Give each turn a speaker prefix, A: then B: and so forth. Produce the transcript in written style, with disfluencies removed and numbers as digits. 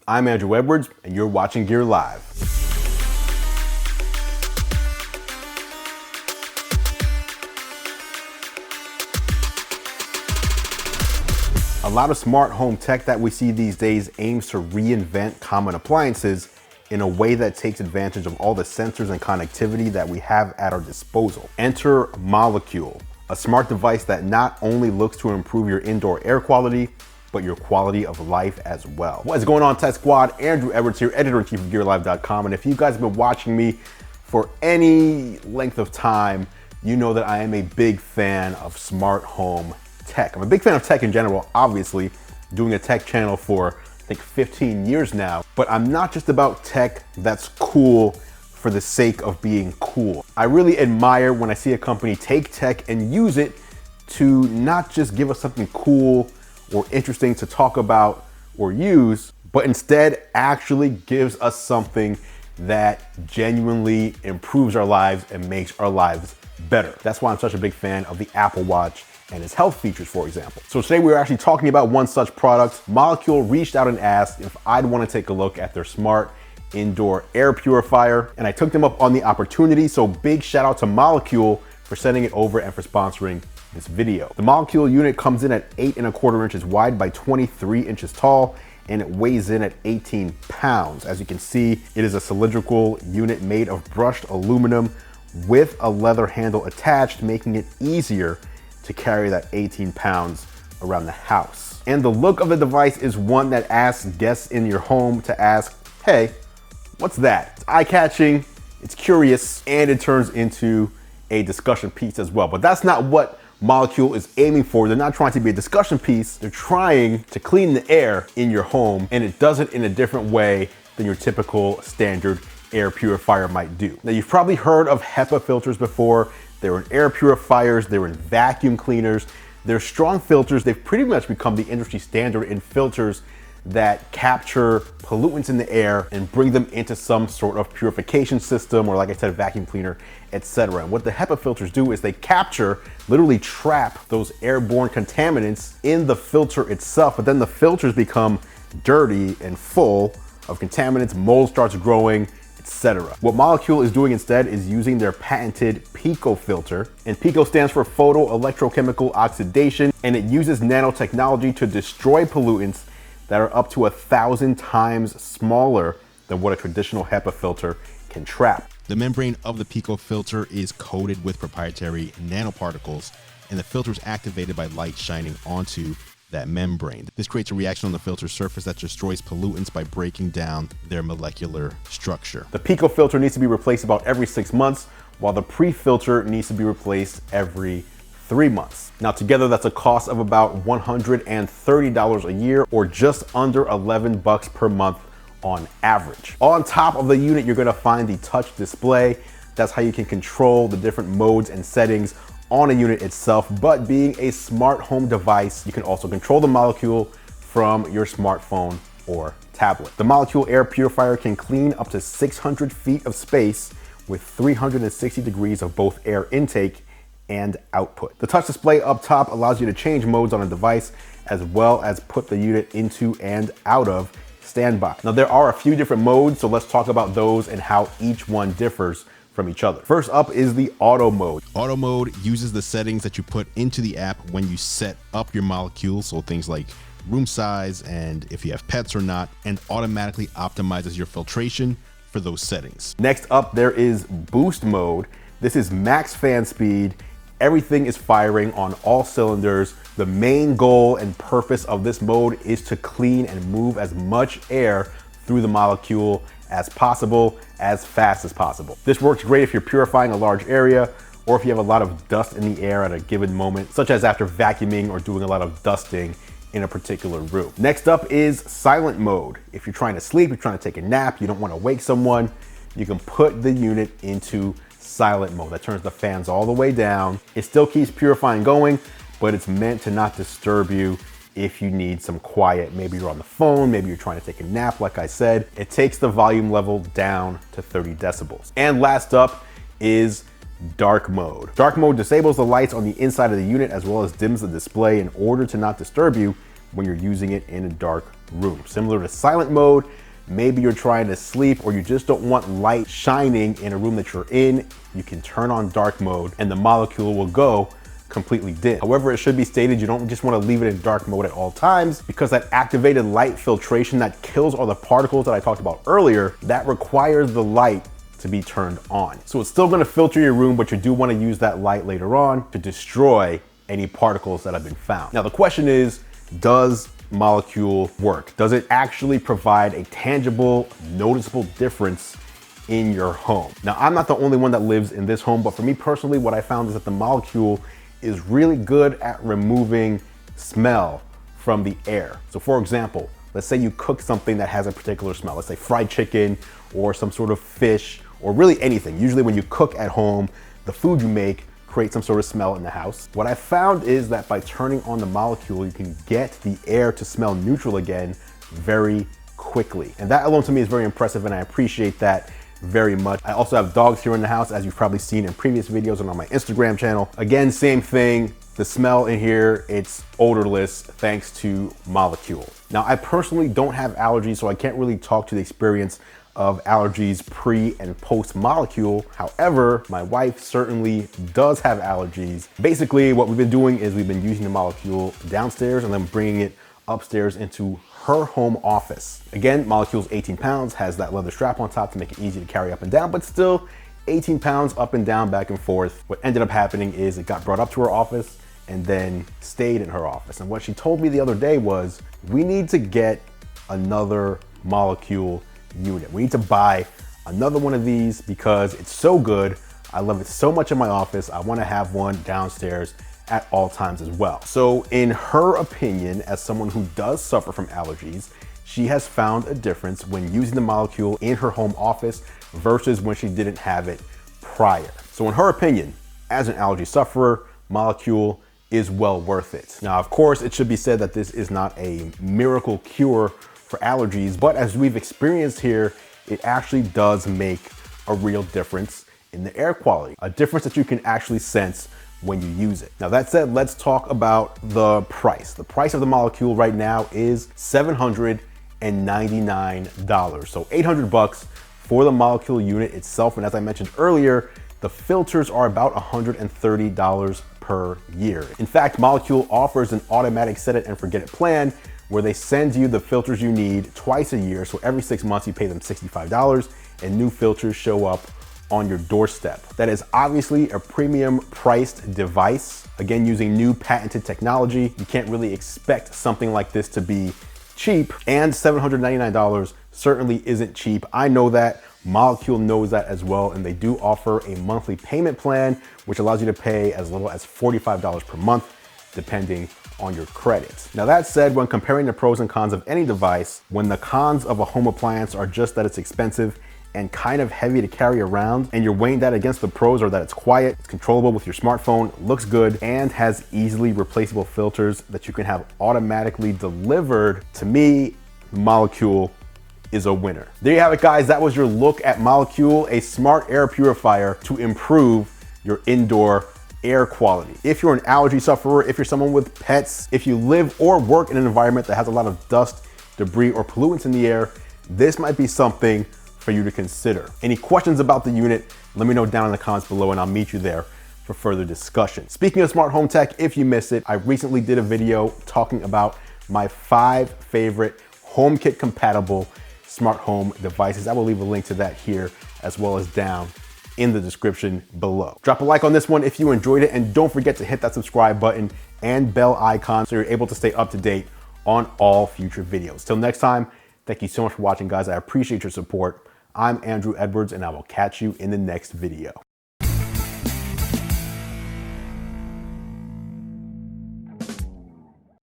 A: I'm Andrew Edwards, and you're watching Gear Live. A lot of smart home tech that we see these days aims to reinvent common appliances in a way that takes advantage of all the sensors and connectivity that we have at our disposal. Enter Molekule, a smart device that not only looks to improve your indoor air quality, but your quality of life as well. What is going on, Tech Squad? Andrew Edwards here, editor-in-chief of GearLive.com. And if you guys have been watching me for any length of time, you know that I am a big fan of smart home tech. I'm a big fan of tech in general, obviously, doing a tech channel for I think 15 years now, but I'm not just about tech that's cool for the sake of being cool. I really admire when I see a company take tech and use it to not just give us something cool or interesting to talk about or use, but instead actually gives us something that genuinely improves our lives and makes our lives better. That's why I'm such a big fan of the Apple Watch and its health features, for example. So today we're actually talking about one such product. Molekule reached out and asked if I'd want to take a look at their smart indoor air purifier, and I took them up on the opportunity. So big shout out to Molekule for sending it over and for sponsoring this video. The Molekule unit comes in at 8¼ inches wide by 23 inches tall, and it weighs in at 18 pounds. As you can see, it is a cylindrical unit made of brushed aluminum with a leather handle attached, making it easier to carry that 18 pounds around the house. And the look of the device is one that asks guests in your home to ask, hey, what's that? It's eye-catching, it's curious, and it turns into a discussion piece as well. But that's not what Molekule is aiming for. They're not trying to be a discussion piece. They're trying to clean the air in your home, and it does it in a different way than your typical standard air purifier might do. Now, you've probably heard of HEPA filters before. They're in air purifiers, they're in vacuum cleaners. They're strong filters. They've pretty much become the industry standard in filters that capture pollutants in the air and bring them into some sort of purification system, or like I said, a vacuum cleaner, etc. And what the HEPA filters do is they capture, literally trap those airborne contaminants in the filter itself, but then the filters become dirty and full of contaminants, mold starts growing, etc. What Molekule is doing instead is using their patented PECO-Filter, and PECO stands for photo-electrochemical oxidation, and it uses nanotechnology to destroy pollutants that are up to 1,000 times smaller than what a traditional HEPA filter can trap.
B: The membrane of the PECO-Filter is coated with proprietary nanoparticles, and the filter is activated by light shining onto that membrane. This creates a reaction on the filter surface that destroys pollutants by breaking down their molecular structure.
A: The PECO-Filter needs to be replaced about every 6 months, while the pre-filter needs to be replaced every 3 months. Now together that's a cost of about $130 a year, or just under $11 per month on average. On top of the unit, you're gonna find the touch display. That's how you can control the different modes and settings on a unit itself. But being a smart home device, you can also control the Molekule from your smartphone or tablet. The Molekule air purifier can clean up to 600 feet of space with 360 degrees of both air intake and output. The touch display up top allows you to change modes on a device, as well as put the unit into and out of standby. Now there are a few different modes, so let's talk about those and how each one differs from each other. First up is the auto mode.
B: Auto mode uses the settings that you put into the app when you set up your Molekule, so things like room size and if you have pets or not, and automatically optimizes your filtration for those settings.
A: Next up, there is boost mode. This is max fan speed. Everything is firing on all cylinders. The main goal and purpose of this mode is to clean and move as much air through the Molekule as possible, as fast as possible. This works great if you're purifying a large area, or if you have a lot of dust in the air at a given moment, such as after vacuuming or doing a lot of dusting in a particular room. Next up is silent mode. If you're trying to sleep, you're trying to take a nap, you don't want to wake someone, you can put the unit into silent mode. That turns the fans all the way down. It still keeps purifying going, but it's meant to not disturb you if you need some quiet. Maybe you're on the phone, maybe you're trying to take a nap, like I said. It takes the volume level down to 30 decibels. And last up is dark mode. Dark mode disables the lights on the inside of the unit as well as dims the display in order to not disturb you when you're using it in a dark room. Similar to silent mode, maybe you're trying to sleep or you just don't want light shining in a room that you're in, you can turn on dark mode and the Molekule will go completely dim. However, it should be stated you don't just want to leave it in dark mode at all times, because that activated light filtration that kills all the particles that I talked about earlier, that requires the light to be turned on. So it's still going to filter your room, but you do want to use that light later on to destroy any particles that have been found. Now the question is, does Molekule work? Does it actually provide a tangible, noticeable difference in your home? Now, I'm not the only one that lives in this home, but for me personally, what I found is that the Molekule is really good at removing smell from the air. So for example, let's say you cook something that has a particular smell, let's say fried chicken or some sort of fish or really anything. Usually when you cook at home, the food you make creates some sort of smell in the house. What I found is that by turning on the Molekule, you can get the air to smell neutral again very quickly. And that alone to me is very impressive, and I appreciate that very much. I also have dogs here in the house, as you've probably seen in previous videos and on my Instagram channel. Again, same thing. The smell in here, it's odorless thanks to Molekule. Now, I personally don't have allergies, so I can't really talk to the experience of allergies pre and post Molekule. However, my wife certainly does have allergies. Basically, what we've been doing is we've been using the Molekule downstairs and then bringing it upstairs into her home office. Again, Molekule's 18 pounds, has that leather strap on top to make it easy to carry up and down, but still 18 pounds up and down, back and forth. What ended up happening is it got brought up to her office and then stayed in her office. And what she told me the other day was, we need to get another Molekule unit. We need to buy another one of these because it's so good. I love it so much in my office. I want to have one downstairs at all times as well. So in her opinion, as someone who does suffer from allergies, she has found a difference when using the Molekule in her home office versus when she didn't have it prior. So in her opinion, as an allergy sufferer, Molekule is well worth it. Now, of course, it should be said that this is not a miracle cure for allergies, but as we've experienced here, it actually does make a real difference in the air quality, a difference that you can actually sense when you use it. Now that said, let's talk about the price. The price of the Molekule right now is $799. So 800 bucks for the Molekule unit itself. And as I mentioned earlier, the filters are about $130 per year. In fact, Molekule offers an automatic set it and forget it plan where they send you the filters you need twice a year. So every 6 months you pay them $65 and new filters show up on your doorstep. That is obviously a premium priced device. Again, using new patented technology, you can't really expect something like this to be cheap, and $799 certainly isn't cheap. I know that, Molekule knows that as well, and they do offer a monthly payment plan, which allows you to pay as little as $45 per month, depending on your credit. Now that said, when comparing the pros and cons of any device, when the cons of a home appliance are just that it's expensive and kind of heavy to carry around, and you're weighing that against the pros are that it's quiet, it's controllable with your smartphone, looks good, and has easily replaceable filters that you can have automatically delivered, to me, Molekule is a winner. There you have it, guys. That was your look at Molekule, a smart air purifier to improve your indoor air quality. If you're an allergy sufferer, if you're someone with pets, if you live or work in an environment that has a lot of dust, debris, or pollutants in the air, this might be something for you to consider. Any questions about the unit, let me know down in the comments below and I'll meet you there for further discussion. Speaking of smart home tech, if you missed it, I recently did a video talking about my 5 favorite HomeKit compatible smart home devices. I will leave a link to that here as well as down in the description below. Drop a like on this one if you enjoyed it, and don't forget to hit that subscribe button and bell icon so you're able to stay up to date on all future videos. Till next time, thank you so much for watching, guys. I appreciate your support. I'm Andrew Edwards, and I will catch you in the next video.